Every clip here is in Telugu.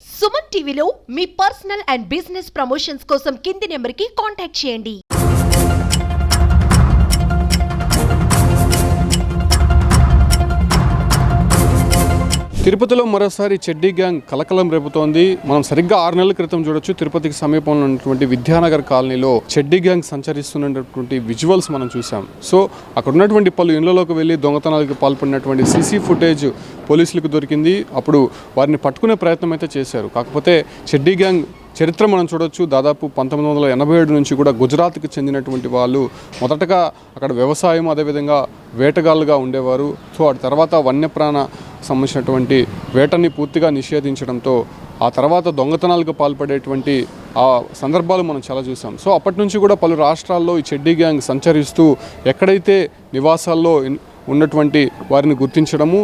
సుమన్ టీవీలో మీ పర్సనల్ అండ్ బిజినెస్ ప్రమోషన్స్ కోసం కింది నెంబర్కి కాంటాక్ట్ చేయండి. తిరుపతిలో మరోసారి చెడ్డీ గ్యాంగ్ కలకలం రేపుతోంది. మనం సరిగ్గా 6 నెలల క్రితం చూడొచ్చు, తిరుపతికి సమీపంలో ఉన్నటువంటి విద్యానగర్ కాలనీలో చెడ్డీ గ్యాంగ్ సంచరిస్తున్నటువంటి విజువల్స్ మనం చూసాం. సో అక్కడ ఉన్నటువంటి పలు ఇళ్లలోకి వెళ్ళి దొంగతనాలకు పాల్పడినటువంటి సీసీ ఫుటేజ్ పోలీసులకు దొరికింది. అప్పుడు వారిని పట్టుకునే ప్రయత్నం అయితే చేశారు. కాకపోతే చెడ్డీ గ్యాంగ్ చరిత్ర మనం చూడొచ్చు. దాదాపు 1987 నుంచి కూడా గుజరాత్కి చెందినటువంటి వాళ్ళు మొదటగా అక్కడ వ్యవసాయం అదేవిధంగా వేటగాళ్ళుగా ఉండేవారు. సో ఆ తర్వాత వన్యప్రాణ సంబంధించినటువంటి వేటని పూర్తిగా నిషేధించడంతో ఆ తర్వాత దొంగతనాలకు పాల్పడేటువంటి ఆ సందర్భాలు మనం చాలా చూసాం. సో అప్పటి నుంచి కూడా పలు రాష్ట్రాల్లో ఈ చెడ్డీ గ్యాంగ్ సంచరిస్తూ ఎక్కడైతే నివాసాల్లో ఉన్నటువంటి వారిని గుర్తించడము,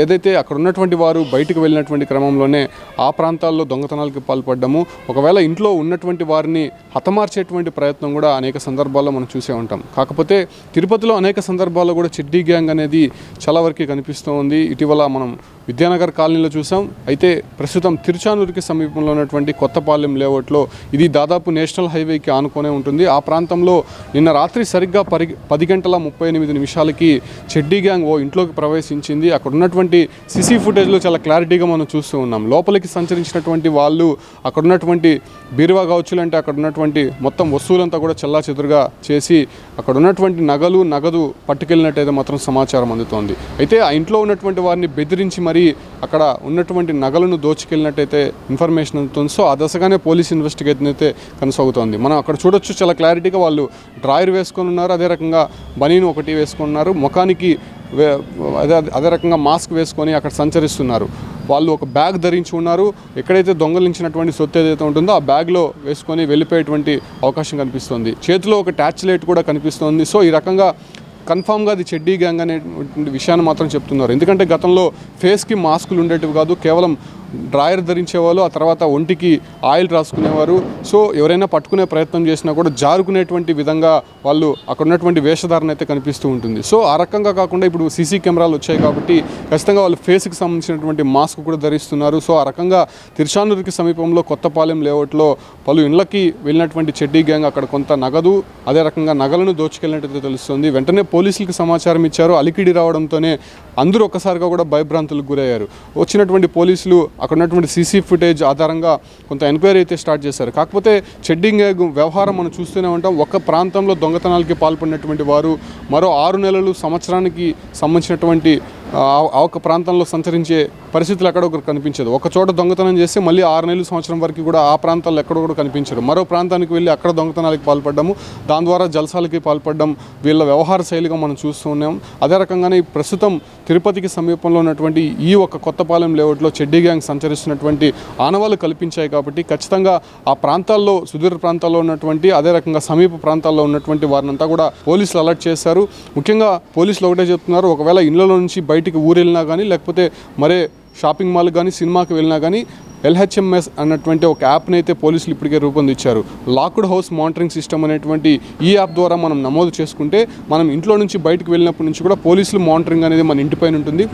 ఏదైతే అక్కడ ఉన్నటువంటి వారు బయటకు వెళ్ళినటువంటి క్రమంలోనే ఆ ప్రాంతాల్లో దొంగతనాలకు పాల్పడ్డము, ఒకవేళ ఇంట్లో ఉన్నటువంటి వారిని హతమార్చేటువంటి ప్రయత్నం కూడా అనేక సందర్భాల్లో మనం చూసే ఉంటాం. కాకపోతే తిరుపతిలో అనేక సందర్భాల్లో కూడా చెడ్డీ గ్యాంగ్ అనేది చాలా వరకు కనిపిస్తూ ఉంది. ఇటీవల మనం విద్యానగర్ కాలనీలో చూసాం. అయితే ప్రస్తుతం తిరుచానూరుకి సమీపంలో ఉన్నటువంటి కొత్తపాలెం లేఅవుట్లో ఇది దాదాపు నేషనల్ హైవేకి ఆనుకొనే ఉంటుంది. ఆ ప్రాంతంలో నిన్న రాత్రి సరిగ్గా 10:38 చెడ్డీ గ్యాంగ్ ఓ ఇంట్లోకి ప్రవేశించింది. అక్కడ ఉన్నటువంటి సీసీ ఫుటేజ్లో చాలా క్లారిటీగా మనం చూస్తూ ఉన్నాం. లోపలికి సంచరించినటువంటి వాళ్ళు అక్కడ ఉన్నటువంటి బీరువా కావచ్చు, అంటే అక్కడ ఉన్నటువంటి మొత్తం వస్తువులంతా కూడా చెల్లాచెదురుగా చేసి అక్కడ ఉన్నటువంటి నగదు పట్టుకెళ్ళినట్టయితే మాత్రం సమాచారం అందుతోంది. అయితే ఆ ఇంట్లో ఉన్నటువంటి వారిని బెదిరించి మరీ అక్కడ ఉన్నటువంటి నగలను దోచుకెళ్ళినట్టయితే ఇన్ఫర్మేషన్ అందుతుంది. సో ఆ దశగానే పోలీస్ ఇన్వెస్టిగేషన్ అయితే కొనసాగుతోంది. మనం అక్కడ చూడొచ్చు, చాలా క్లారిటీగా వాళ్ళు డ్రాయర్ వేసుకొని ఉన్నారు, అదే రకంగా బనీను ఒకటి వేసుకున్నారు, ముఖానికి అదే రకంగా మాస్క్ వేసుకొని అక్కడ సంచరిస్తున్నారు. వాళ్ళు ఒక బ్యాగ్ ధరించి ఉన్నారు. ఎక్కడైతే దొంగలించినటువంటి సొత్తు ఏదైతే ఉంటుందో ఆ బ్యాగ్లో వేసుకొని వెళ్ళిపోయేటువంటి అవకాశం కనిపిస్తుంది. చేతిలో ఒక టార్చ్ లైట్ కూడా కనిపిస్తుంది. సో ఈ రకంగా కన్ఫామ్గా అది చెడ్డీ గ్యాంగ్ అనేటువంటి విషయాన్ని మాత్రం చెప్తున్నారు. ఎందుకంటే గతంలో ఫేస్కి మాస్కులు ఉండేటివి కాదు, కేవలం డ్రాయర్ ధరించేవాళ్ళు, ఆ తర్వాత ఒంటికి ఆయిల్ రాసుకునేవారు. సో ఎవరైనా పట్టుకునే ప్రయత్నం చేసినా కూడా జారుకునేటువంటి విధంగా వాళ్ళు అక్కడ ఉన్నటువంటి వేషధారణ అయితే కనిపిస్తూ ఉంటుంది. సో ఆ రకంగా కాకుండా ఇప్పుడు సీసీ కెమెరాలు వచ్చాయి కాబట్టి ఖచ్చితంగా వాళ్ళు ఫేస్కి సంబంధించినటువంటి మాస్క్ కూడా ధరిస్తున్నారు. సో ఆ రకంగా తిరుచానూరుకి సమీపంలో కొత్తపాలెం లేఅవుట్లో పలు ఇళ్లకి వెళ్ళినటువంటి చెడ్డీ గ్యాంగ్ అక్కడ కొంత నగదు అదే రకంగా నగలను దోచుకెళ్ళినట్టు తెలుస్తుంది. వెంటనే పోలీసులకు సమాచారం ఇచ్చారు. అలికిడి రావడంతోనే అందరూ ఒక్కసారిగా కూడా భయభ్రాంతులకు గురయ్యారు. వచ్చినటువంటి పోలీసులు అక్కడ ఉన్నటువంటి సీసీ ఫుటేజ్ ఆధారంగా కొంత ఎంక్వైరీ అయితే స్టార్ట్ చేశారు. కాకపోతే చెడ్డీ గ్యాంగ్ వ్యవహారం మనం చూస్తూనే ఉంటాం. ఒక ప్రాంతంలో దొంగతనాలకి పాల్పడినటువంటి వారు మరో 6 నెలలు సంవత్సరానికి సంబంధించినటువంటి ఆ ఒక ప్రాంతంలో సంచరించే పరిస్థితులు ఎక్కడో ఒకరు కనిపించదు. ఒక చోట దొంగతనం చేస్తే మళ్ళీ 6 నెలలు సంవత్సరం వరకు కూడా ఆ ప్రాంతాల్లో ఎక్కడో కూడా కనిపించరు. మరో ప్రాంతానికి వెళ్ళి అక్కడ దొంగతనాలకు పాల్పడ్డము, దాని ద్వారా జల్సాలకి పాల్పడడం వీళ్ళ వ్యవహార శైలిగా మనం చూస్తూ ఉన్నాం. అదే రకంగానే ప్రస్తుతం తిరుపతికి సమీపంలో ఉన్నటువంటి ఈ ఒక కొత్తపాలెం లేఅవుట్లో చెడ్డీ గ్యాంగ్ సంచరిస్తున్నటువంటి ఆనవాళ్ళు కల్పించాయి కాబట్టి ఖచ్చితంగా ఆ ప్రాంతాల్లో సుదూర ప్రాంతాల్లో ఉన్నటువంటి అదే రకంగా సమీప ప్రాంతాల్లో ఉన్నటువంటి వారినంతా కూడా పోలీసులు అలర్ట్ చేశారు. ముఖ్యంగా పోలీసులు ఒకటే చెప్తున్నారు, ఒకవేళ ఇళ్లలో నుంచి బయటికి ఊరు వెళ్ళినా కానీ లేకపోతే మరే షాపింగ్ మాల్ కానీ సినిమాకి వెళ్ళినా కానీ LHMS అన్నటువంటి ఒక యాప్ని అయితే పోలీసులు ఇప్పటికే రూపొందించారు. లాక్డ్ హౌస్ మానిటరింగ్ సిస్టమ్ అనేటువంటి ఈ యాప్ ద్వారా మనం నమోదు చేసుకుంటే మనం ఇంట్లో నుంచి బయటకు వెళ్ళినప్పటి నుంచి కూడా పోలీసులు మానిటరింగ్ అనేది మన ఇంటిపైన ఉంటుంది.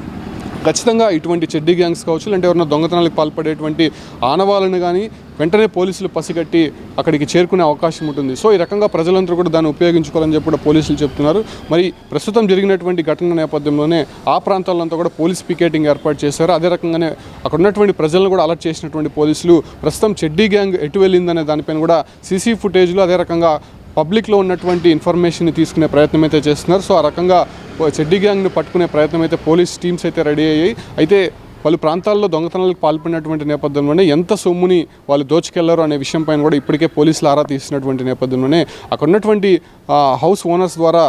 ఖచ్చితంగా ఇటువంటి చెడ్డీ గ్యాంగ్స్ కావచ్చు, అంటే ఎవరైనా దొంగతనాలకు పాల్పడేటువంటి ఆనవాళ్ళను కానీ వెంటనే పోలీసులు పసిగట్టి అక్కడికి చేరుకునే అవకాశం ఉంటుంది. సో ఈ రకంగా ప్రజలందరూ కూడా దాన్ని ఉపయోగించుకోవాలని చెప్పి కూడా పోలీసులు చెప్తున్నారు. మరి ప్రస్తుతం జరిగినటువంటి ఘటన నేపథ్యంలోనే ఆ ప్రాంతాలంతా కూడా పోలీస్ పికెటింగ్ ఏర్పాటు చేశారు. అదే రకంగానే అక్కడ ఉన్నటువంటి ప్రజలను కూడా అలర్ట్ చేసినటువంటి పోలీసులు ప్రస్తుతం చెడ్డీ గ్యాంగ్ ఎటు వెళ్ళిందనే దానిపైన కూడా సీసీ ఫుటేజ్లో అదే రకంగా పబ్లిక్లో ఉన్నటువంటి ఇన్ఫర్మేషన్ని తీసుకునే ప్రయత్నం అయితే చేస్తున్నారు. సో ఆ రకంగా చెడ్డీ గ్యాంగ్ను పట్టుకునే ప్రయత్నం అయితే పోలీస్ టీమ్స్ అయితే రెడీ అయ్యాయి. అయితే పలు ప్రాంతాల్లో దొంగతనాలకు పాల్పడినటువంటి నేపథ్యంలోనే ఎంత సొమ్ముని వాళ్ళు దోచుకెళ్లారు అనే విషయం పైన కూడా ఇప్పటికే పోలీసులు ఆరా తీసినటువంటి నేపథ్యంలోనే అక్కడ ఉన్నటువంటి హౌస్ ఓనర్స్ ద్వారా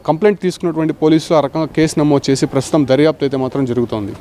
కంప్లైంట్ తీసుకున్నటువంటి పోలీసులు ఆ రకంగా కేసు నమోదు చేసి ప్రస్తుతం దర్యాప్తు అయితే మాత్రం జరుగుతోంది.